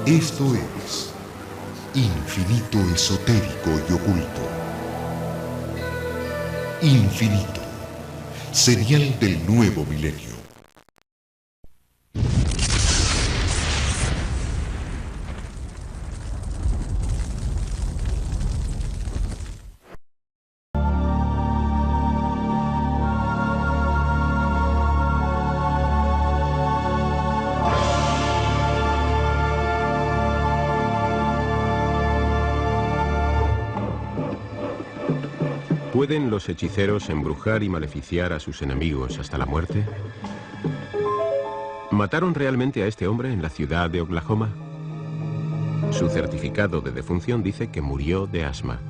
Esto es Infinito Esotérico y Oculto. Infinito, señal del nuevo milenio. ¿Pueden los hechiceros embrujar y maleficiar a sus enemigos hasta la muerte? ¿Mataron realmente a este hombre en la ciudad de Oklahoma? Su certificado de defunción dice que murió de asma,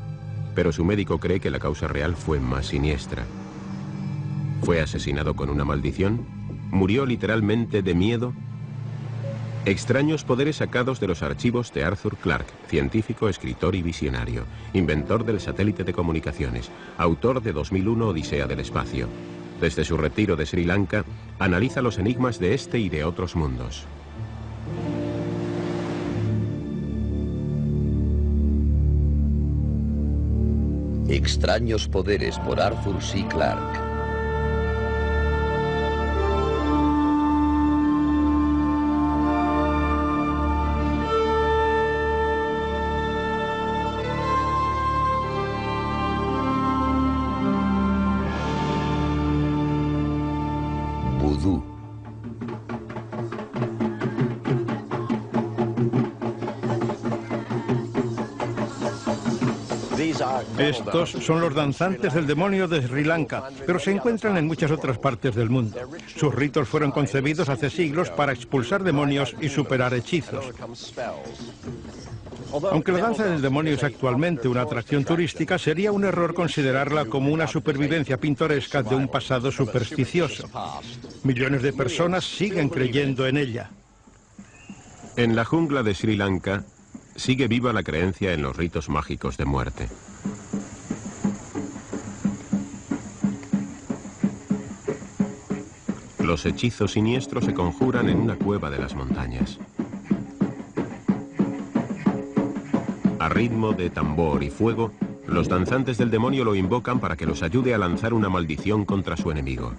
pero su médico cree que la causa real fue más siniestra. ¿Fue asesinado con una maldición? ¿Murió literalmente de miedo? Extraños poderes sacados de los archivos de Arthur Clarke, científico, escritor y visionario, inventor del satélite de comunicaciones, autor de 2001 Odisea del Espacio. Desde su retiro de Sri Lanka, analiza los enigmas de este y de otros mundos. Extraños poderes por Arthur C. Clarke. Vudú. Estos son los danzantes del demonio de Sri Lanka, pero se encuentran en muchas otras partes del mundo. Sus ritos fueron concebidos hace siglos para expulsar demonios y superar hechizos. Aunque la danza del demonio es actualmente una atracción turística, sería un error considerarla como una supervivencia pintoresca de un pasado supersticioso. Millones de personas siguen creyendo en ella. En la jungla de Sri Lanka, sigue viva la creencia en los ritos mágicos de muerte. Los hechizos siniestros se conjuran en una cueva de las montañas. A ritmo de tambor y fuego, los danzantes del demonio lo invocan para que los ayude a lanzar una maldición contra su enemigo.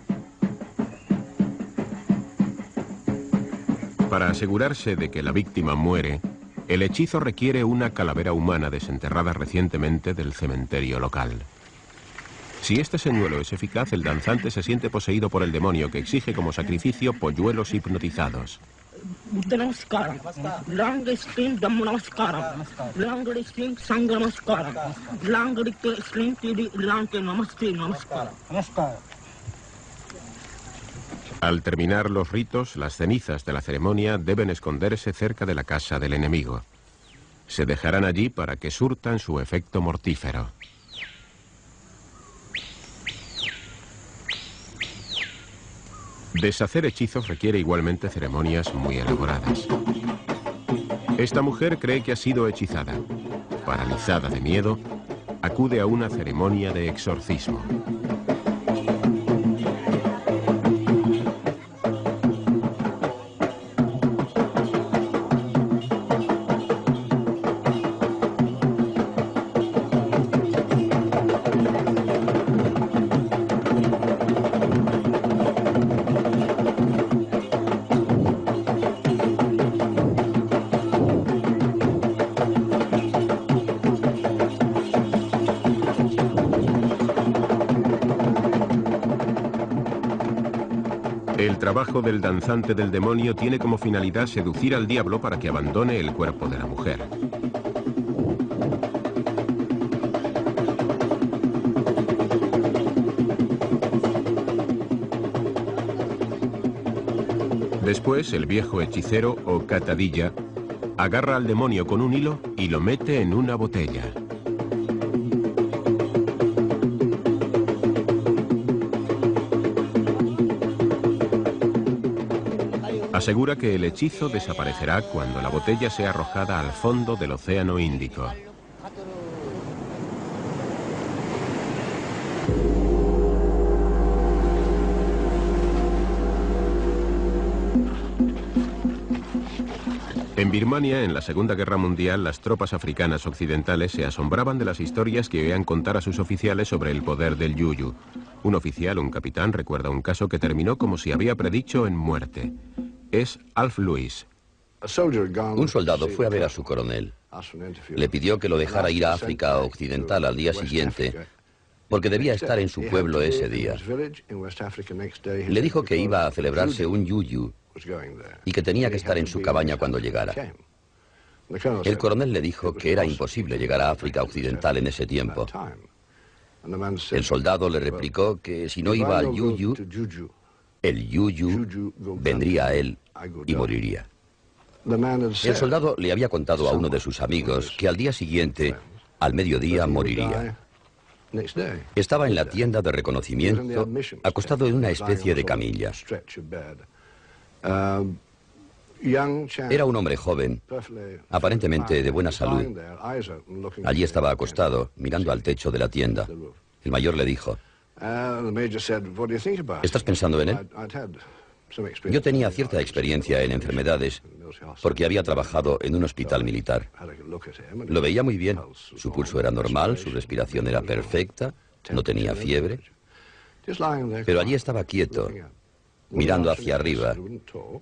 Para asegurarse de que la víctima muere, el hechizo requiere una calavera humana desenterrada recientemente del cementerio local. Si este señuelo es eficaz, el danzante se siente poseído por el demonio, que exige como sacrificio polluelos hipnotizados. Al terminar los ritos, las cenizas de la ceremonia deben esconderse cerca de la casa del enemigo. Se dejarán allí para que surtan su efecto mortífero. Deshacer hechizos requiere igualmente ceremonias muy elaboradas. Esta mujer cree que ha sido hechizada. Paralizada de miedo, acude a una ceremonia de exorcismo. El trabajo del danzante del demonio tiene como finalidad seducir al diablo para que abandone el cuerpo de la mujer. Después, el viejo hechicero o catadilla agarra al demonio con un hilo y lo mete en una botella. Asegura que el hechizo desaparecerá cuando la botella sea arrojada al fondo del Océano Índico. En Birmania, en la Segunda Guerra Mundial, las tropas africanas occidentales se asombraban de las historias que oían contar a sus oficiales sobre el poder del yuyu. Un oficial, un capitán, recuerda un caso que terminó como si había predicho en muerte. Es Alf Lewis. Un soldado fue a ver a su coronel. Le pidió que lo dejara ir a África Occidental al día siguiente, porque debía estar en su pueblo ese día. Le dijo que iba a celebrarse un yuyu y que tenía que estar en su cabaña cuando llegara. El coronel le dijo que era imposible llegar a África Occidental en ese tiempo. El soldado le replicó que si no iba al yuyu, el yuyu vendría a él y moriría. El soldado le había contado a uno de sus amigos que al día siguiente, al mediodía, moriría. Estaba en la tienda de reconocimiento, acostado en una especie de camilla. Era un hombre joven, aparentemente de buena salud. Allí estaba acostado, mirando al techo de la tienda. El mayor le dijo: ¿estás pensando en él? Yo tenía cierta experiencia en enfermedades porque había trabajado en un hospital militar. Lo veía muy bien. Su pulso era normal, su respiración era perfecta, no tenía fiebre. Pero allí estaba quieto, mirando hacia arriba,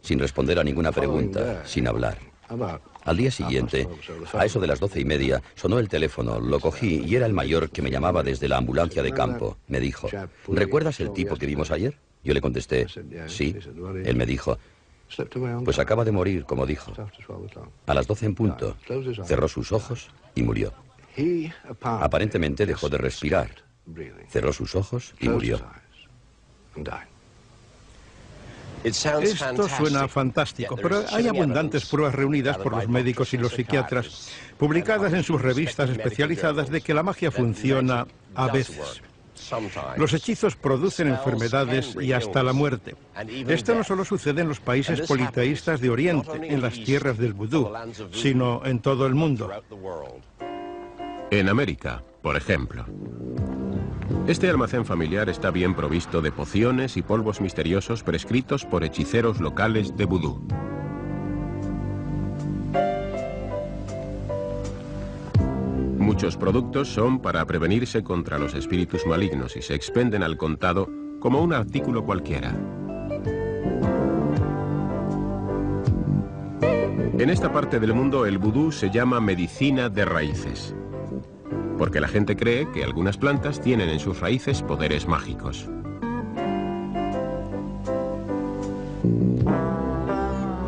sin responder a ninguna pregunta, sin hablar. Al día siguiente, a eso de las 12:30, sonó el teléfono, lo cogí y era el mayor que me llamaba desde la ambulancia de campo. Me dijo: ¿recuerdas el tipo que vimos ayer? Yo le contesté: sí. Él me dijo: pues acaba de morir, como dijo. A las 12 en punto, cerró sus ojos y murió. Aparentemente dejó de respirar. Cerró sus ojos y murió. Esto suena fantástico, pero hay abundantes pruebas reunidas por los médicos y los psiquiatras, publicadas en sus revistas especializadas, de que la magia funciona a veces. Los hechizos producen enfermedades y hasta la muerte. Esto no solo sucede en los países politeístas de Oriente, en las tierras del vudú, sino en todo el mundo. En América, por ejemplo. Este almacén familiar está bien provisto de pociones y polvos misteriosos prescritos por hechiceros locales de vudú. Muchos productos son para prevenirse contra los espíritus malignos y se expenden al contado como un artículo cualquiera. En esta parte del mundo el vudú se llama medicina de raíces, porque la gente cree que algunas plantas tienen en sus raíces poderes mágicos.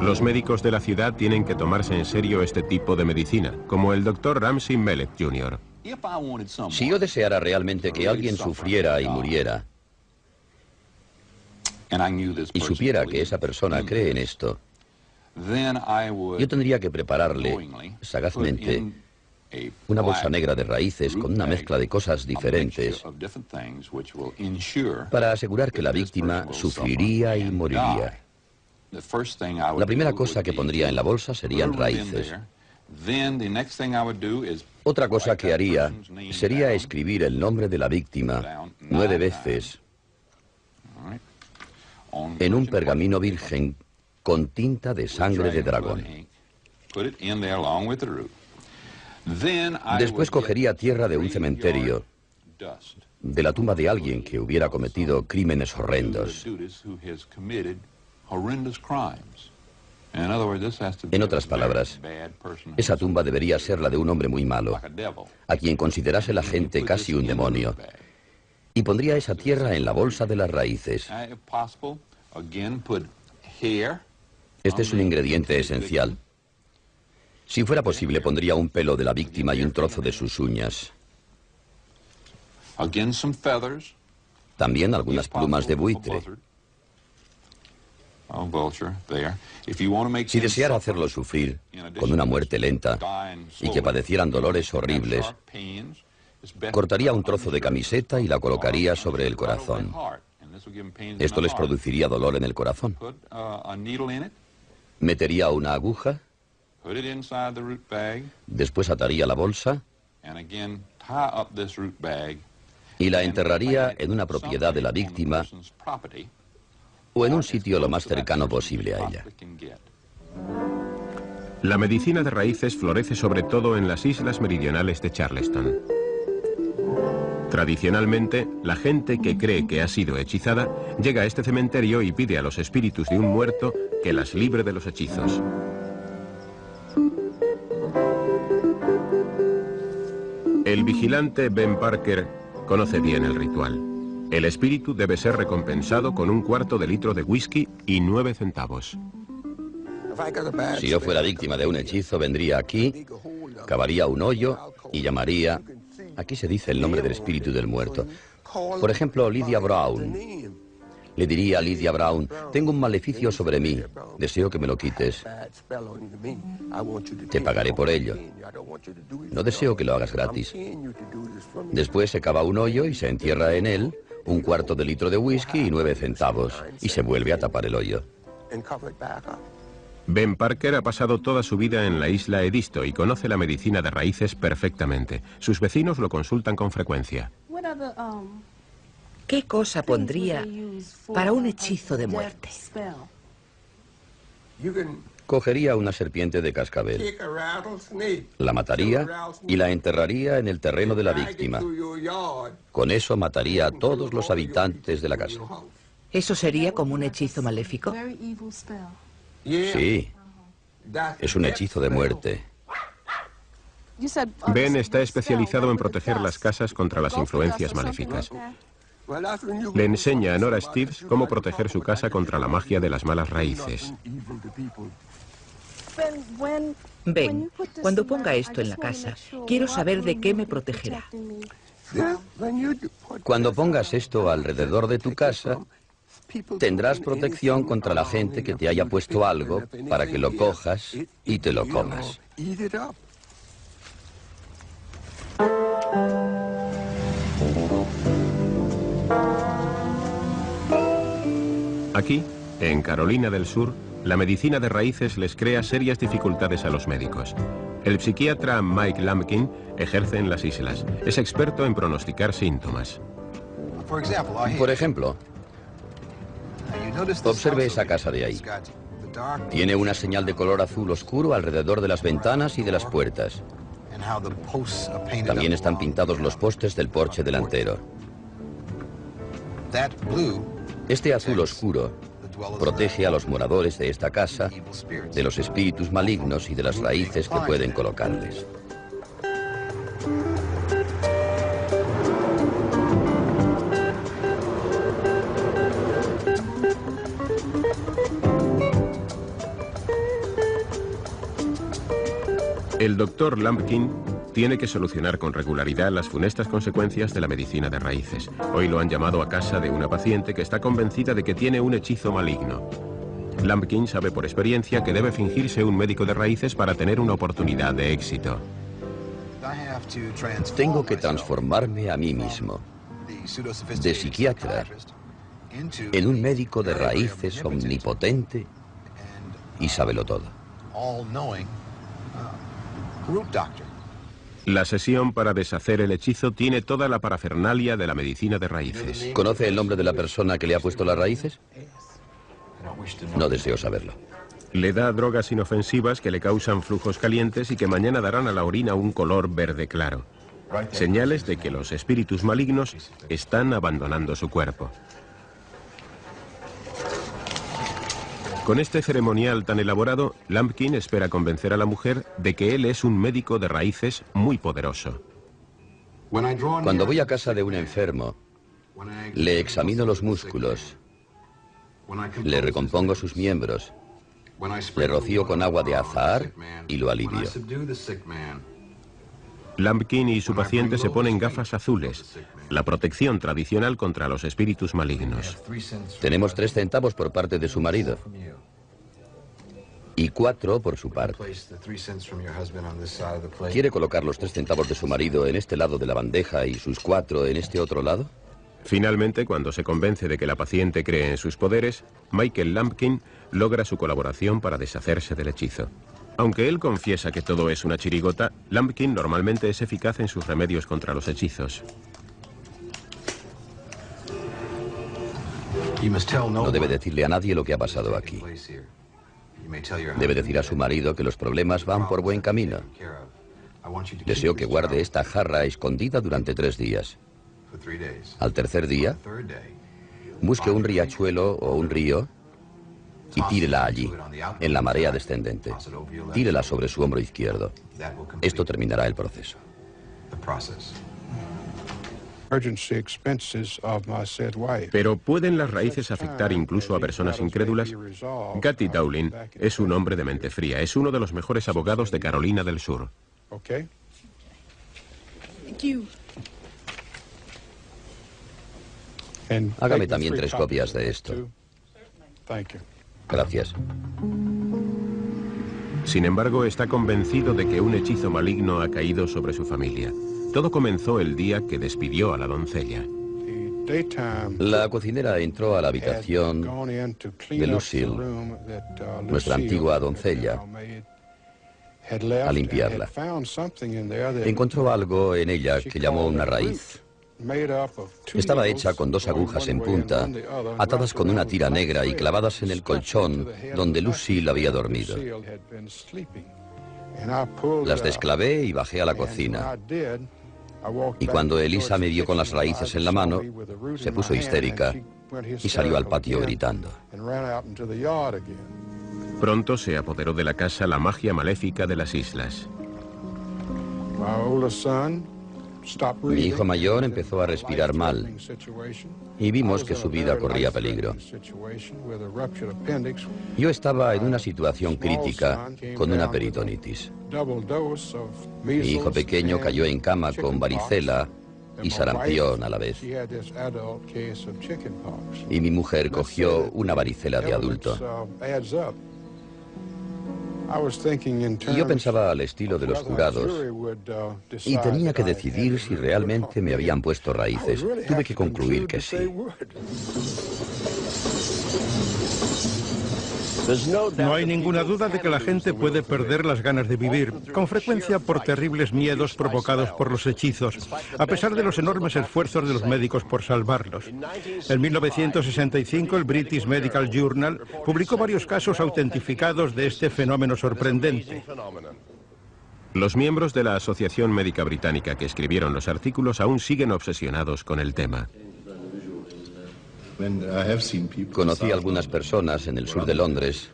Los médicos de la ciudad tienen que tomarse en serio este tipo de medicina, como el Dr. Ramsey Mellett Jr. Si yo deseara realmente que alguien sufriera y muriera, y supiera que esa persona cree en esto, yo tendría que prepararle sagazmente una bolsa negra de raíces con una mezcla de cosas diferentes para asegurar que la víctima sufriría y moriría. La primera cosa que pondría en la bolsa serían raíces. Otra cosa que haría sería escribir el nombre de la víctima 9 veces en un pergamino virgen con tinta de sangre de dragón. Después cogería tierra de un cementerio, de la tumba de alguien que hubiera cometido crímenes horrendos. En otras palabras, esa tumba debería ser la de un hombre muy malo, a quien considerase la gente casi un demonio, y pondría esa tierra en la bolsa de las raíces. Este es un ingrediente esencial. Si fuera posible, pondría un pelo de la víctima y un trozo de sus uñas. También algunas plumas de buitre. Si deseara hacerlo sufrir con una muerte lenta y que padecieran dolores horribles, cortaría un trozo de camiseta y la colocaría sobre el corazón. Esto les produciría dolor en el corazón. Metería una aguja, después ataría la bolsa y la enterraría en una propiedad de la víctima o en un sitio lo más cercano posible a ella. La medicina de raíces florece sobre todo en las islas meridionales de Charleston. Tradicionalmente, la gente que cree que ha sido hechizada llega a este cementerio y pide a los espíritus de un muerto que las libre de los hechizos. El vigilante Ben Parker conoce bien el ritual. El espíritu debe ser recompensado con 1/4 de litro de whisky y 9 centavos. Si yo fuera víctima de un hechizo, vendría aquí, cavaría un hoyo y llamaría... Aquí se dice el nombre del espíritu del muerto. Por ejemplo, Lydia Brown. Le diría a Lydia Brown, tengo un maleficio sobre mí, deseo que me lo quites. Te pagaré por ello. No deseo que lo hagas gratis. Después se cava un hoyo y se entierra en él 1/4 de litro de whisky y 9 centavos. Y se vuelve a tapar el hoyo. Ben Parker ha pasado toda su vida en la isla Edisto y conoce la medicina de raíces perfectamente. Sus vecinos lo consultan con frecuencia. ¿Qué cosa pondría para un hechizo de muerte? Cogería una serpiente de cascabel, la mataría y la enterraría en el terreno de la víctima. Con eso mataría a todos los habitantes de la casa. ¿Eso sería como un hechizo maléfico? Sí, es un hechizo de muerte. Ben está especializado en proteger las casas contra las influencias maléficas. Le enseña a Nora Steves cómo proteger su casa contra la magia de las malas raíces. Ben, cuando ponga esto en la casa, quiero saber de qué me protegerá. Cuando pongas esto alrededor de tu casa, tendrás protección contra la gente que te haya puesto algo para que lo cojas y te lo comas. Aquí, en Carolina del Sur, la medicina de raíces les crea serias dificultades a los médicos. El psiquiatra Mike Lampkin ejerce en las islas. Es experto en pronosticar síntomas. Por ejemplo, observe esa casa de ahí. Tiene una señal de color azul oscuro alrededor de las ventanas y de las puertas. También están pintados los postes del porche delantero. Este azul oscuro protege a los moradores de esta casa de los espíritus malignos y de las raíces que pueden colocarles. El doctor Lampkin tiene que solucionar con regularidad las funestas consecuencias de la medicina de raíces. Hoy lo han llamado a casa de una paciente que está convencida de que tiene un hechizo maligno. Lampkin sabe por experiencia que debe fingirse un médico de raíces para tener una oportunidad de éxito. Tengo que transformarme a mí mismo, de psiquiatra, en un médico de raíces omnipotente y sábelo todo. La sesión para deshacer el hechizo tiene toda la parafernalia de la medicina de raíces. ¿Conoce el nombre de la persona que le ha puesto las raíces? No deseo saberlo. Le da drogas inofensivas que le causan flujos calientes y que mañana darán a la orina un color verde claro. Señales de que los espíritus malignos están abandonando su cuerpo. Con este ceremonial tan elaborado, Lampkin espera convencer a la mujer de que él es un médico de raíces muy poderoso. Cuando voy a casa de un enfermo, le examino los músculos, le recompongo sus miembros, le rocío con agua de azahar y lo alivio. Lampkin y su paciente se ponen gafas azules, la protección tradicional contra los espíritus malignos. Tenemos 3 centavos por parte de su marido y 4 por su parte. ¿Quiere colocar los 3 centavos de su marido en este lado de la bandeja y sus 4 en este otro lado? Finalmente, cuando se convence de que la paciente cree en sus poderes, Michael Lampkin logra su colaboración para deshacerse del hechizo. Aunque él confiesa que todo es una chirigota, Lampkin normalmente es eficaz en sus remedios contra los hechizos. No debe decirle a nadie lo que ha pasado aquí. Debe decir a su marido que los problemas van por buen camino. Deseo que guarde esta jarra escondida durante 3 días. Al tercer día, busque un riachuelo o un río y tírela allí, en la marea descendente. Tírela sobre su hombro izquierdo. Esto terminará el proceso. Pero ¿pueden las raíces afectar incluso a personas incrédulas? Gatti Dowling es un hombre de mente fría. Es uno de los mejores abogados de Carolina del Sur. Hágame también 3 copias de esto. Gracias. Sin embargo, está convencido de que un hechizo maligno ha caído sobre su familia. Todo comenzó el día que despidió a la doncella. La cocinera entró a la habitación de Lucille, nuestra antigua doncella, a limpiarla. Encontró algo en ella que llamó una raíz. Estaba hecha con 2 agujas en punta, atadas con una tira negra y clavadas en el colchón donde Lucille había dormido. Las desclavé y bajé a la cocina. Y cuando Elisa me vio con las raíces en la mano, se puso histérica y salió al patio gritando. Pronto se apoderó de la casa la magia maléfica de las islas. Mi hijo mayor empezó a respirar mal y vimos que su vida corría peligro. Yo estaba en una situación crítica con una peritonitis. Mi hijo pequeño cayó en cama con varicela y sarampión a la vez. Y mi mujer cogió una varicela de adulto. Y yo pensaba al estilo de los jurados y tenía que decidir si realmente me habían puesto raíces. Tuve que concluir que sí. No hay ninguna duda de que la gente puede perder las ganas de vivir, con frecuencia por terribles miedos provocados por los hechizos, a pesar de los enormes esfuerzos de los médicos por salvarlos. En 1965, el British Medical Journal publicó varios casos autentificados de este fenómeno sorprendente. Los miembros de la Asociación Médica Británica que escribieron los artículos aún siguen obsesionados con el tema. Conocí a algunas personas en el sur de Londres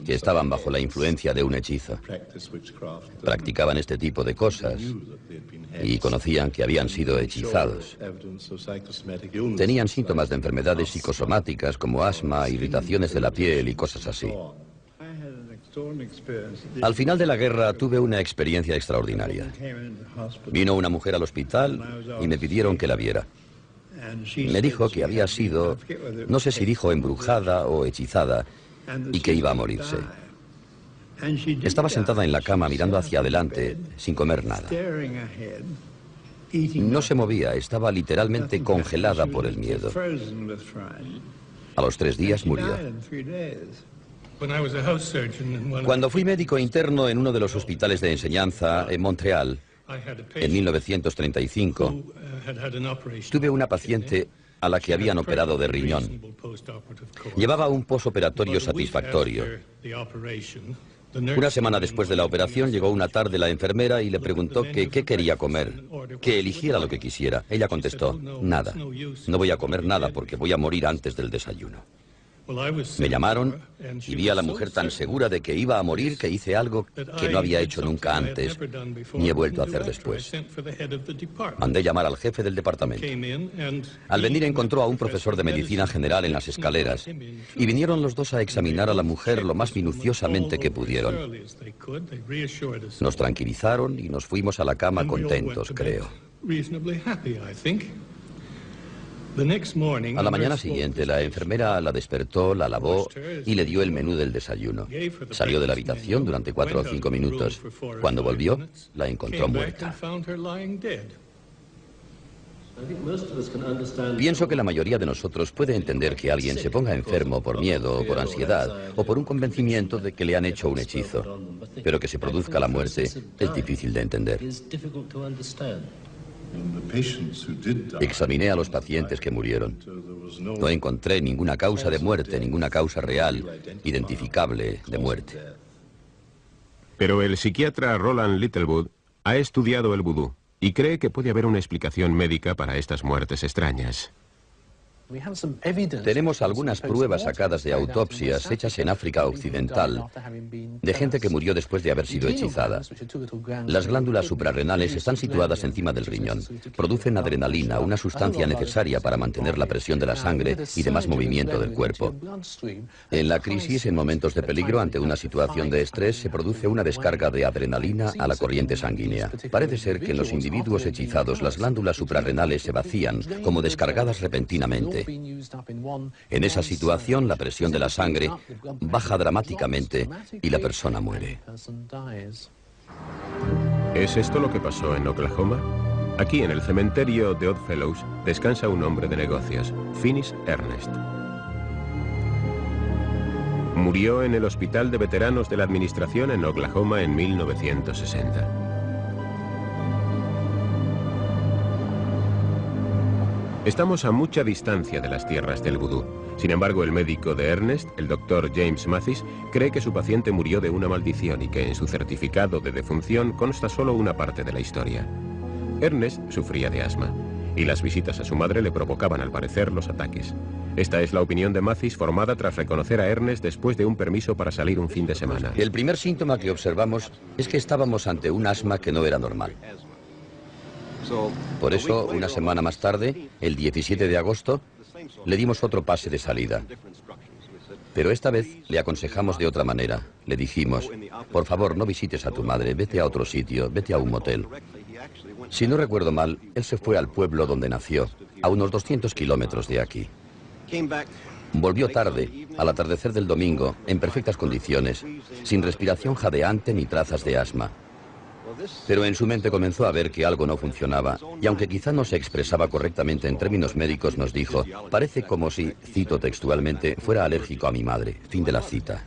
que estaban bajo la influencia de un hechizo. Practicaban este tipo de cosas y conocían que habían sido hechizados. Tenían síntomas de enfermedades psicosomáticas como asma, irritaciones de la piel y cosas así. Al final de la guerra tuve una experiencia extraordinaria. Vino una mujer al hospital y me pidieron que la viera. Me dijo que había sido, no sé si dijo embrujada o hechizada, y que iba a morirse. Estaba sentada en la cama mirando hacia adelante, sin comer nada. No se movía, estaba literalmente congelada por el miedo. A los 3 días murió. Cuando fui médico interno en uno de los hospitales de enseñanza en Montreal, en 1935, tuve una paciente a la que habían operado de riñón. Llevaba un posoperatorio satisfactorio. Una semana después de la operación llegó una tarde la enfermera y le preguntó que qué quería comer, que eligiera lo que quisiera. Ella contestó, nada, no voy a comer nada porque voy a morir antes del desayuno. Me llamaron y vi a la mujer tan segura de que iba a morir que hice algo que no había hecho nunca antes, ni he vuelto a hacer después. Mandé llamar al jefe del departamento. Al venir encontró a un profesor de medicina general en las escaleras y vinieron los dos a examinar a la mujer lo más minuciosamente que pudieron. Nos tranquilizaron y nos fuimos a la cama contentos, creo. A la mañana siguiente, la enfermera la despertó, la lavó y le dio el menú del desayuno. Salió de la habitación durante 4 o 5 minutos. Cuando volvió, la encontró muerta. Pienso que la mayoría de nosotros puede entender que alguien se ponga enfermo por miedo o por ansiedad o por un convencimiento de que le han hecho un hechizo. Pero que se produzca la muerte es difícil de entender. Examiné a los pacientes que murieron. No encontré ninguna causa de muerte, ninguna causa real, identificable de muerte. Pero el psiquiatra Roland Littlewood ha estudiado el vudú y cree que puede haber una explicación médica para estas muertes extrañas. Tenemos algunas pruebas sacadas de autopsias hechas en África Occidental de gente que murió después de haber sido hechizada. Las glándulas suprarrenales están situadas encima del riñón. Producen adrenalina, una sustancia necesaria para mantener la presión de la sangre y demás movimiento del cuerpo. En la crisis, en momentos de peligro, ante una situación de estrés, se produce una descarga de adrenalina a la corriente sanguínea. Parece ser que en los individuos hechizados las glándulas suprarrenales se vacían, como descargadas repentinamente. En esa situación, la presión de la sangre baja dramáticamente y la persona muere. ¿Es esto lo que pasó en Oklahoma? Aquí, en el cementerio de Odd Fellows, descansa un hombre de negocios, Finis Ernest. Murió en el Hospital de Veteranos de la Administración en Oklahoma en 1960. Estamos a mucha distancia de las tierras del vudú. Sin embargo, el médico de Ernest, el doctor James Mathis, cree que su paciente murió de una maldición y que en su certificado de defunción consta solo una parte de la historia. Ernest sufría de asma y las visitas a su madre le provocaban al parecer los ataques. Esta es la opinión de Mathis, formada tras reconocer a Ernest después de un permiso para salir un fin de semana. El primer síntoma que observamos es que estábamos ante un asma que no era normal. Por eso, una semana más tarde, el 17 de agosto, le dimos otro pase de salida. Pero esta vez le aconsejamos de otra manera. Le dijimos, por favor, no visites a tu madre, vete a otro sitio, vete a un motel. Si no recuerdo mal, él se fue al pueblo donde nació, a unos 200 kilómetros de aquí. Volvió tarde, al atardecer del domingo, en perfectas condiciones, sin respiración jadeante ni trazas de asma. Pero en su mente comenzó a ver que algo no funcionaba, y aunque quizá no se expresaba correctamente en términos médicos, nos dijo, parece como si, cito textualmente, fuera alérgico a mi madre. Fin de la cita.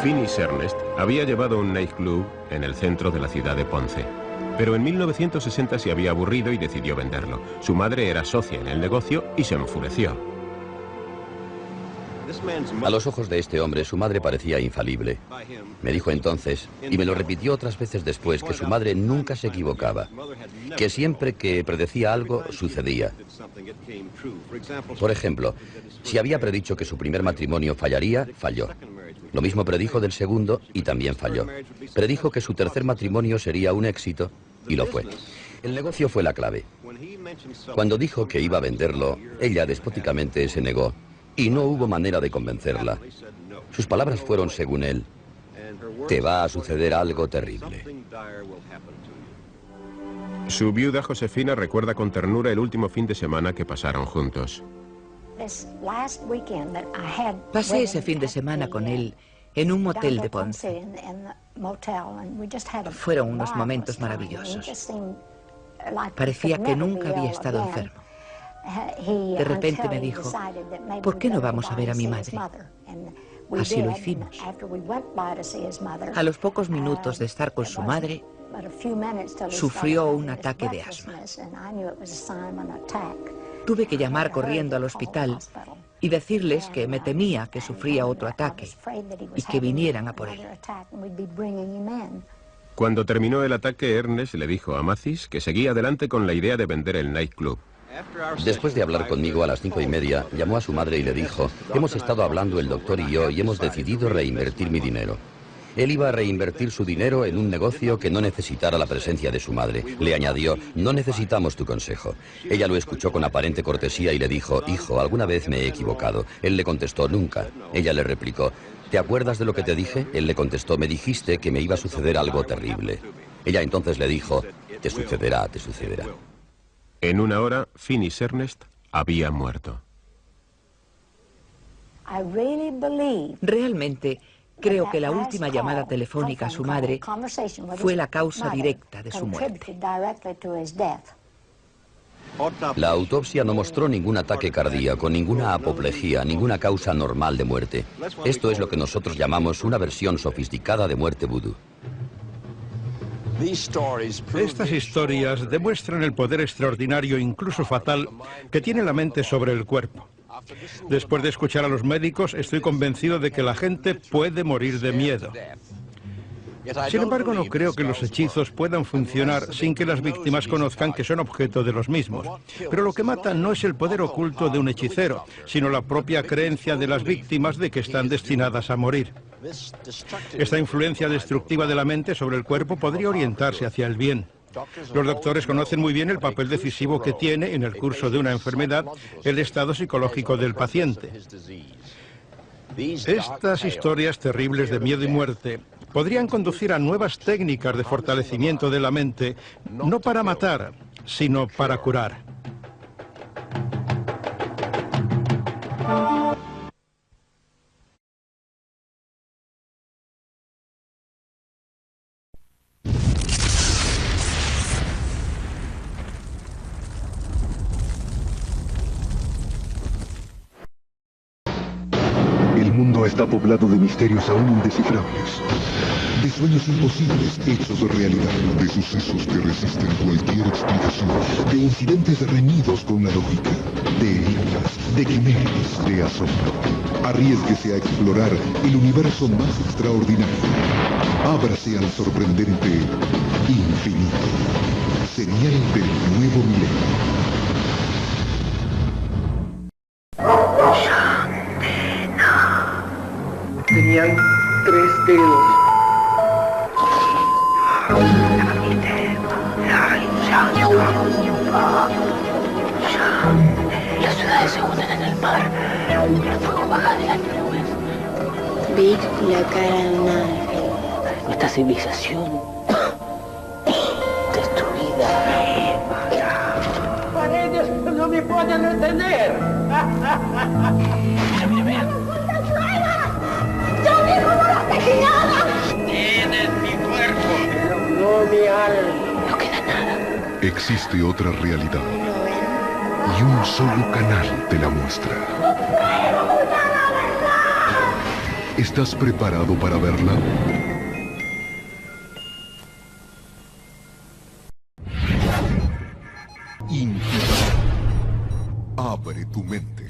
Finis Ernest había llevado un nightclub en el centro de la ciudad de Ponce. Pero en 1960 se había aburrido y decidió venderlo. Su madre era socia en el negocio y se enfureció. A los ojos de este hombre, su madre parecía infalible. Me dijo entonces, y me lo repitió otras veces después, que su madre nunca se equivocaba, que siempre que predecía algo, sucedía. Por ejemplo, si había predicho que su primer matrimonio fallaría, falló. Lo mismo predijo del segundo y también falló. Predijo que su tercer matrimonio sería un éxito y lo fue. El negocio fue la clave. Cuando dijo que iba a venderlo, ella despóticamente se negó. Y no hubo manera de convencerla. Sus palabras fueron, según él, te va a suceder algo terrible. Su viuda Josefina recuerda con ternura el último fin de semana que pasaron juntos. Pasé ese fin de semana con él en un motel de Ponce. Fueron unos momentos maravillosos. Parecía que nunca había estado enfermo. De repente me dijo, ¿por qué no vamos a ver a mi madre? Así lo hicimos. A los pocos minutos de estar con su madre, sufrió un ataque de asma. Tuve que llamar corriendo al hospital y decirles que me temía que sufría otro ataque y que vinieran a por él. Cuando terminó el ataque, Ernest le dijo a Mathis que seguía adelante con la idea de vender el nightclub. Después de hablar conmigo a las 5:30, llamó a su madre y le dijo, hemos estado hablando el doctor y yo y hemos decidido reinvertir mi dinero. Él iba a reinvertir su dinero en un negocio que no necesitara la presencia de su madre. Le añadió, no necesitamos tu consejo. Ella lo escuchó con aparente cortesía y le dijo, hijo, ¿alguna vez me he equivocado? Él le contestó, nunca. Ella le replicó, ¿te acuerdas de lo que te dije? Él le contestó, me dijiste que me iba a suceder algo terrible. Ella entonces le dijo, te sucederá, te sucederá. En una hora, Finis Ernest había muerto. Realmente creo que la última llamada telefónica a su madre fue la causa directa de su muerte. La autopsia no mostró ningún ataque cardíaco, ninguna apoplejía, ninguna causa normal de muerte. Esto es lo que nosotros llamamos una versión sofisticada de muerte vudú. Estas historias demuestran el poder extraordinario, incluso fatal, que tiene la mente sobre el cuerpo. Después de escuchar a los médicos, estoy convencido de que la gente puede morir de miedo. Sin embargo, no creo que los hechizos puedan funcionar sin que las víctimas conozcan que son objeto de los mismos. Pero lo que mata no es el poder oculto de un hechicero, sino la propia creencia de las víctimas de que están destinadas a morir. Esta influencia destructiva de la mente sobre el cuerpo podría orientarse hacia el bien. Los doctores conocen muy bien el papel decisivo que tiene en el curso de una enfermedad el estado psicológico del paciente. Estas historias terribles de miedo y muerte podrían conducir a nuevas técnicas de fortalecimiento de la mente, no para matar, sino para curar. El mundo está poblado de misterios aún indescifrables, de sueños imposibles hechos realidad, de sucesos que resisten cualquier explicación, de incidentes reñidos con la lógica, de enigmas, de quimeras, de asombro. Arriésguese a explorar el universo más extraordinario. Ábrase al sorprendente infinito. Señal del nuevo milenio. Tenían 3 dedos. Las ciudades se hunden en el mar. El fuego baja de las nubes. Vi la cara de un ángel. Esta civilización destruida. ¡Paredes no me pueden detener! Mira. ¡Yo mismo no lo asesinaba! ¡Tienes mi cuerpo! Pero no mi alma. No queda nada. Existe otra realidad y un solo canal te la muestra. ¿Estás preparado para verla? Infinito. Abre tu mente.